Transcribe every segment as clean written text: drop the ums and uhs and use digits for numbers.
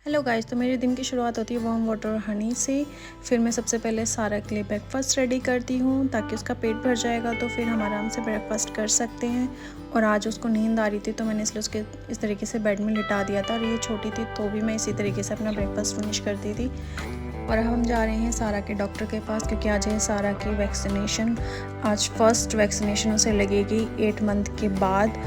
Hello guys, तो मेरे दिन की शुरुआत होती है वार्म वाटर और हनी से। फिर मैं सबसे पहले सारा के लिए ब्रेकफास्ट रेडी करती हूँ ताकि उसका पेट भर जाएगा, तो फिर हम आराम से ब्रेकफास्ट कर सकते हैं। और आज उसको नींद आ रही थी तो मैंने इसलिए उसके इस तरीके से बेड में लिटा दिया था, और ये छोटी थी तो भी मैं इसी तरीके से अपना ब्रेकफास्ट फिनिश करती थी। और हम जा रहे हैं सारा के डॉक्टर के पास क्योंकि आज है सारा की वैक्सीनेशन। आज फर्स्ट वैक्सीनेशन उसे लगेगी 8 मंथ के बाद।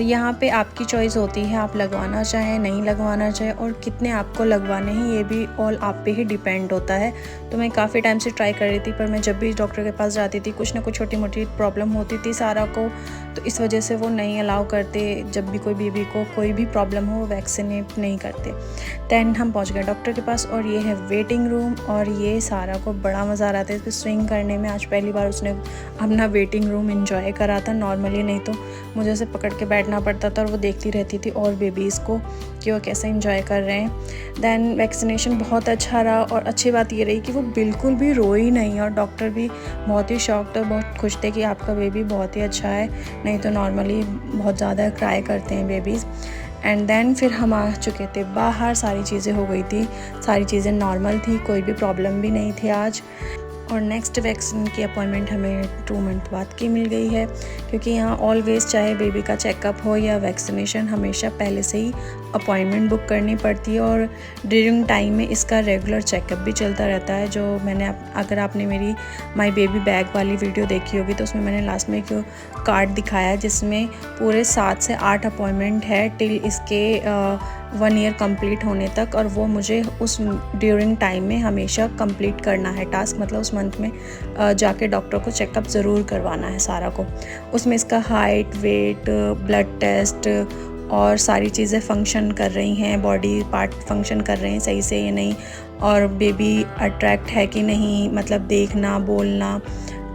यहाँ पे आपकी चॉइस होती है, आप लगवाना चाहें नहीं लगवाना चाहें, और कितने आपको लगवाने हैं ये भी ऑल आप पे ही डिपेंड होता है। तो मैं काफ़ी टाइम से ट्राई कर रही थी, पर मैं जब भी डॉक्टर के पास जाती थी कुछ ना कुछ छोटी मोटी प्रॉब्लम होती थी सारा को, तो इस वजह से वो नहीं अलाउ करते। जब भी कोई बेबी को कोई भी प्रॉब्लम हो वैक्सीनेट नहीं करते। दैन हम पहुँच गए डॉक्टर के पास, और ये है वेटिंग रूम। और ये सारा को बड़ा मज़ा आ रहा था इस पर स्विंग करने में। आज पहली बार उसने अपना वेटिंग रूम इन्जॉय करा था। नॉर्मली नहीं तो मुझे उसे पकड़ के बैठना पड़ता था और वो देखती रहती थी और बेबीज़ को कि वो कैसे एंजॉय कर रहे हैं। दैन वैक्सीनेशन बहुत अच्छा रहा, और अच्छी बात ये रही कि वो बिल्कुल भी रोई नहीं, और डॉक्टर भी बहुत ही शॉक्ड और बहुत खुश थे कि आपका बेबी बहुत ही अच्छा है, नहीं तो नॉर्मली बहुत ज़्यादा क्राई करते हैं बेबीज़। एंड देन फिर हम आ चुके थे बाहर, सारी चीज़ें हो गई थी, सारी चीज़ें नॉर्मल थी, कोई भी प्रॉब्लम भी नहीं थी आज। और नेक्स्ट वैक्सीन की अपॉइंटमेंट हमें 2 मंथ बाद की मिल गई है, क्योंकि यहाँ ऑलवेज़ चाहे बेबी का चेकअप हो या वैक्सीनेशन हमेशा पहले से ही अपॉइंटमेंट बुक करनी पड़ती है। और ड्यूरिंग टाइम में इसका रेगुलर चेकअप भी चलता रहता है। जो मैंने अगर आपने मेरी माय बेबी बैग वाली वीडियो देखी होगी तो उसमें मैंने लास्ट में एक कार्ड दिखाया जिसमें पूरे 7 से 8 अपॉइंटमेंट है टिल इसके 1 ईयर कंप्लीट होने तक, और वो मुझे उस ड्यूरिंग टाइम में हमेशा कंप्लीट करना है टास्क। मतलब उस मंथ में जाके डॉक्टर को चेकअप ज़रूर करवाना है सारा को। उसमें इसका हाइट, वेट, ब्लड टेस्ट और सारी चीज़ें फंक्शन कर रही हैं, बॉडी पार्ट फंक्शन कर रहे हैं सही से या नहीं, और बेबी अट्रैक्ट है कि नहीं, मतलब देखना, बोलना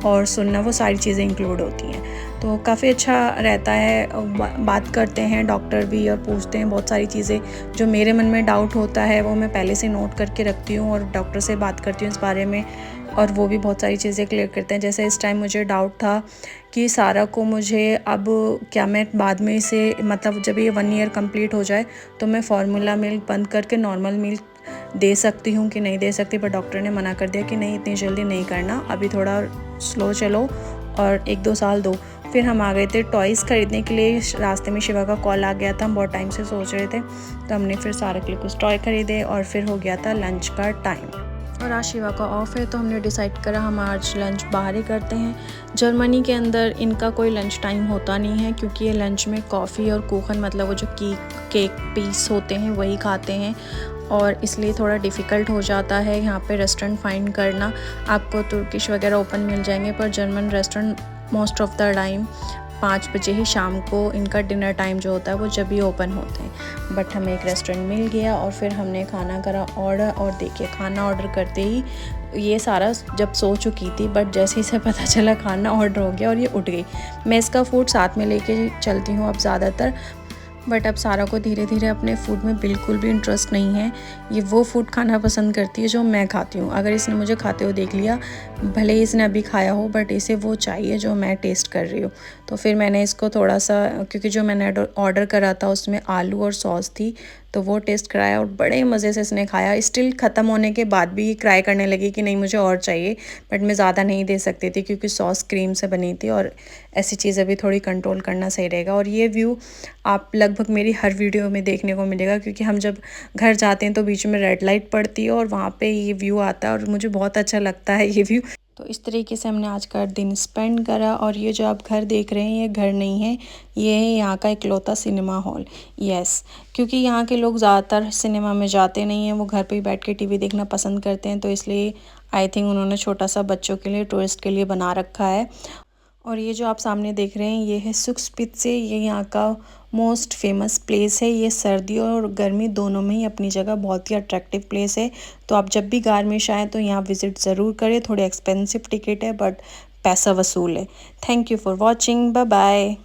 और सुनना, वो सारी चीज़ें इंक्लूड होती हैं। तो काफ़ी अच्छा रहता है। बात करते हैं डॉक्टर भी और पूछते हैं बहुत सारी चीज़ें। जो मेरे मन में डाउट होता है वो मैं पहले से नोट करके रखती हूँ और डॉक्टर से बात करती हूँ इस बारे में, और वो भी बहुत सारी चीज़ें क्लियर करते हैं। जैसे इस टाइम मुझे डाउट था कि सारा को मुझे अब क्या मैं बाद में इसे, मतलब जब ये 1 ईयर कंप्लीट हो जाए तो मैं फार्मूला मिल्क बंद करके नॉर्मल मिल्क दे सकती हूँ कि नहीं दे सकती, पर डॉक्टर ने मना कर दिया कि नहीं, इतनी जल्दी नहीं करना, अभी थोड़ा स्लो चलो और 1-2 साल दो। फिर हम आ गए थे टॉयज़ ख़रीदने के लिए। रास्ते में शिवा का कॉल आ गया था, हम बहुत टाइम से सोच रहे थे, तो हमने फिर सारा के लिए कुछ टॉय ख़रीदे, और फिर हो गया था लंच का टाइम। और आज शिवा का ऑफ है तो हमने डिसाइड करा हम आज लंच बाहर ही करते हैं। जर्मनी के अंदर इनका कोई लंच टाइम होता नहीं है, क्योंकि ये लंच में कॉफ़ी और कुखन, मतलब वो जो केक पीस होते हैं वही खाते हैं, और इसलिए थोड़ा डिफ़िकल्ट हो जाता है यहाँ पे रेस्टोरेंट फाइंड करना। आपको तुर्किश वगैरह ओपन मिल जाएंगे, पर German restaurant most of the time 5 बजे ही शाम को इनका डिनर टाइम जो होता है वो जब ही ओपन होते हैं। बट हमें एक रेस्टोरेंट मिल गया और फिर हमने खाना करा ऑर्डर, और देखिए खाना ऑर्डर करते ही ये सारा जब सो चुकी थी, बट जैसे ही से पता चला खाना ऑर्डर हो गया और ये उठ गई। मैं इसका फूड साथ में लेके चलती हूँ अब ज़्यादातर, बट अब सारा को धीरे धीरे अपने फूड में बिल्कुल भी इंटरेस्ट नहीं है। ये वो फूड खाना पसंद करती है जो मैं खाती हूँ। अगर इसने मुझे खाते हुए देख लिया, भले ही इसने अभी खाया हो, बट इसे वो चाहिए जो मैं टेस्ट कर रही हूँ। तो फिर मैंने इसको थोड़ा सा, क्योंकि जो मैंने ऑर्डर करा था उसमें आलू और सॉस थी, तो वो टेस्ट कराया और बड़े मज़े से इसने खाया। स्टिल ख़त्म होने के बाद भी ये क्राई करने लगी कि नहीं मुझे और चाहिए, बट मैं ज़्यादा नहीं दे सकती थी क्योंकि सॉस क्रीम से बनी थी, और ऐसी चीज़ें भी थोड़ी कंट्रोल करना सही रहेगा। और ये व्यू आप लगभग मेरी हर वीडियो में देखने को मिलेगा, क्योंकि हम जब घर जाते हैं तो बीच में रेड लाइट पड़ती है और वहाँ पे ये व्यू आता है, और मुझे बहुत अच्छा लगता है ये व्यू। तो इस तरीके से हमने आज का दिन स्पेंड करा। और ये जो आप घर देख रहे हैं ये घर नहीं है, ये है यहाँ का इकलौता सिनेमा हॉल। यस, क्योंकि यहाँ के लोग ज़्यादातर सिनेमा में जाते नहीं हैं, वो घर पे ही बैठ के टीवी देखना पसंद करते हैं, तो इसलिए आई थिंक उन्होंने छोटा सा बच्चों के लिए, टूरिस्ट के लिए बना रखा है। और ये जो आप सामने देख रहे हैं ये है सुखस्पित्ज़े। ये यहाँ का मोस्ट फेमस प्लेस है। ये सर्दी और गर्मी दोनों में ही अपनी जगह बहुत ही अट्रैक्टिव प्लेस है। तो आप जब भी गारमेश आएँ तो यहाँ विज़िट ज़रूर करें। थोड़ी एक्सपेंसिव टिकट है बट पैसा वसूल है। Thank you for watching, bye bye.